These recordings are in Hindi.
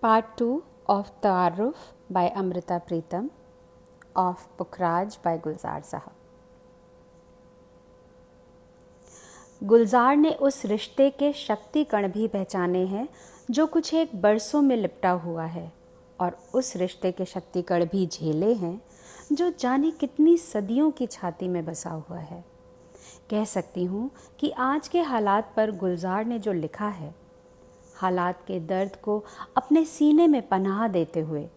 Part 2 of Taarruf by Amrita Pritam of Pukhraj by Gulzar Sahab। गुलजार ने उस रिश्ते के शक्ति कण भी पहचाने हैं जो कुछ एक बरसों में लिपटा हुआ है, और उस रिश्ते के शक्ति कण भी झेले हैं जो जाने कितनी सदियों की छाती में बसा हुआ है। कह सकती हूँ कि आज के हालात पर गुलजार ने जो लिखा है, हालात के दर्द को अपने सीने में पनाह देते हुए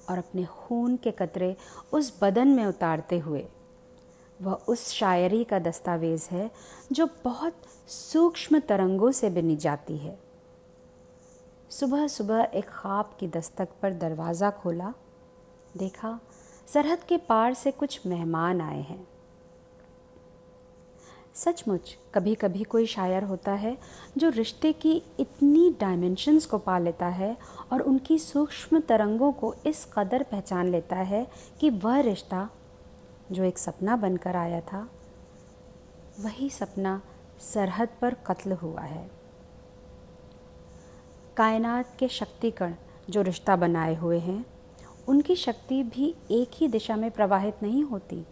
और अपने खून के कतरे उस बदन में उतारते हुए, वह उस शायरी का दस्तावेज़ है जो बहुत सूक्ष्म तरंगों से बुनी जाती है। सुबह सुबह एक ख्वाब की दस्तक पर दरवाज़ा खोला, देखा सरहद के पार से कुछ मेहमान आए हैं। सचमुच कभी कभी कोई शायर होता है जो रिश्ते की इतनी डायमेंशंस को पा लेता है और उनकी सूक्ष्म तरंगों को इस कदर पहचान लेता है कि वह रिश्ता जो एक सपना बनकर आया था, वही सपना सरहद पर कत्ल हुआ है। कायनात के शक्ति कण जो रिश्ता बनाए हुए हैं, उनकी शक्ति भी एक ही दिशा में प्रवाहित नहीं होती,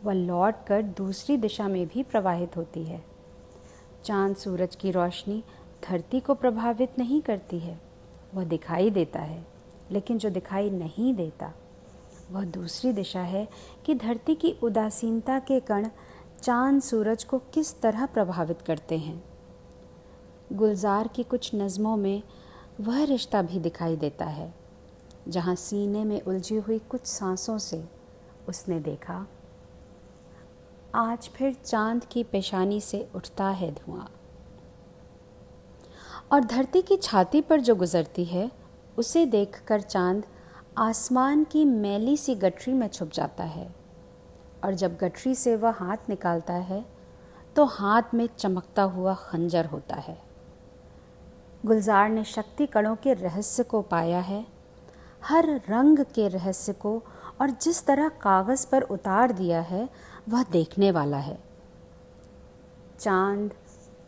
वह लौट कर दूसरी दिशा में भी प्रवाहित होती है। चांद सूरज की रोशनी धरती को प्रभावित नहीं करती है, वह दिखाई देता है, लेकिन जो दिखाई नहीं देता वह दूसरी दिशा है कि धरती की उदासीनता के कण चांद सूरज को किस तरह प्रभावित करते हैं। गुलजार की कुछ नज़मों में वह रिश्ता भी दिखाई देता है, जहाँ सीने में उलझी हुई कुछ सांसों से उसने देखा, आज फिर चांद की पेशानी से उठता है धुआं। और धरती की छाती पर जो गुजरती है, उसे देखकर चांद आसमान की मैली सी गठरी में छुप जाता है, और जब गठरी से वह हाथ निकालता है तो हाथ में चमकता हुआ खंजर होता है। गुलजार ने शक्ति कणों के रहस्य को पाया है, हर रंग के रहस्य को, और जिस तरह कागज़ पर उतार दिया है वह देखने वाला है। चांद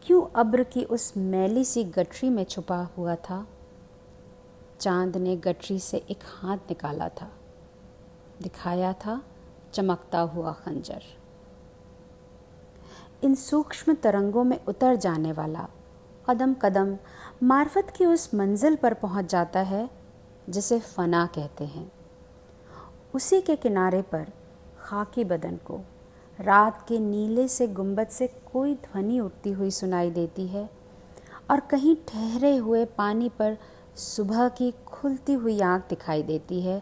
क्यों अब्र की उस मैली सी गठरी में छुपा हुआ था? चांद ने गठरी से एक हाथ निकाला था, दिखाया था चमकता हुआ खंजर। इन सूक्ष्म तरंगों में उतर जाने वाला कदम कदम मार्फत की उस मंजिल पर पहुंच जाता है जिसे फना कहते हैं। उसी के किनारे पर खाकी बदन को रात के नीले से गुंबद से कोई ध्वनि उठती हुई सुनाई देती है, और कहीं ठहरे हुए पानी पर सुबह की खुलती हुई आँख दिखाई देती है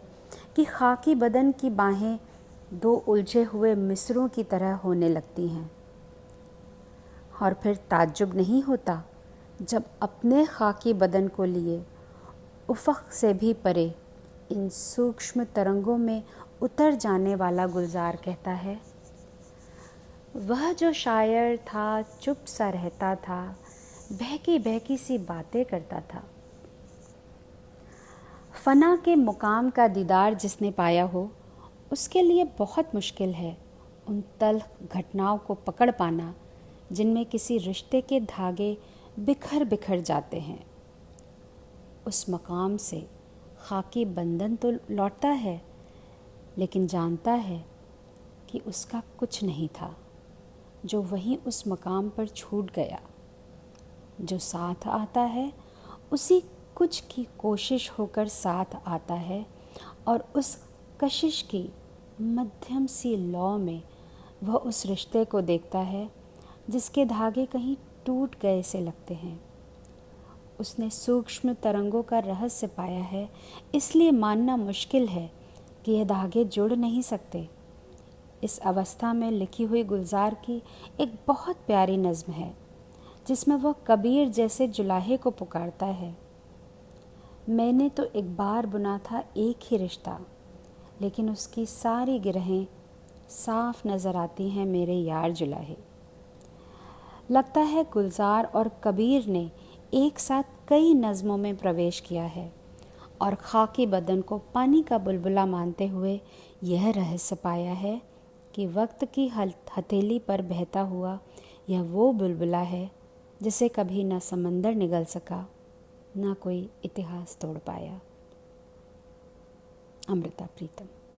कि खाकी बदन की बाहें दो उलझे हुए मिसरों की तरह होने लगती हैं। और फिर ताज्जुब नहीं होता जब अपने खाकी बदन को लिए उफ़क़ से भी परे इन सूक्ष्म तरंगों में उतर जाने वाला गुलजार कहता है, वह जो शायर था चुप सा रहता था, बहकी बहकी सी बातें करता था। फना के मुकाम का दीदार जिसने पाया हो, उसके लिए बहुत मुश्किल है उन तल्ख़ घटनाओं को पकड़ पाना जिनमें किसी रिश्ते के धागे बिखर बिखर जाते हैं। उस मकाम से खाकी बंधन तो लौटता है, लेकिन जानता है कि उसका कुछ नहीं था, जो वहीं उस मकाम पर छूट गया। जो साथ आता है उसी कुछ की कोशिश होकर साथ आता है, और उस कशिश की मध्यम सी लौ में वह उस रिश्ते को देखता है जिसके धागे कहीं टूट गए से लगते हैं। उसने सूक्ष्म तरंगों का रहस्य पाया है, इसलिए मानना मुश्किल है कि यह धागे जुड़ नहीं सकते। इस अवस्था में लिखी हुई गुलजार की एक बहुत प्यारी नज़्म है, जिसमें वह कबीर जैसे जुलाहे को पुकारता है। मैंने तो एक बार बुना था एक ही रिश्ता, लेकिन उसकी सारी गिरहें साफ नज़र आती हैं मेरे यार जुलाहे। लगता है गुलजार और कबीर ने एक साथ कई नज़मों में प्रवेश किया है, और खाकी बदन को पानी का बुलबुला मानते हुए यह रहस्य पाया है कि वक्त की हथेली पर बहता हुआ यह वो बुलबुला है जिसे कभी न समंदर निगल सका, ना कोई इतिहास तोड़ पाया। अमृता प्रीतम।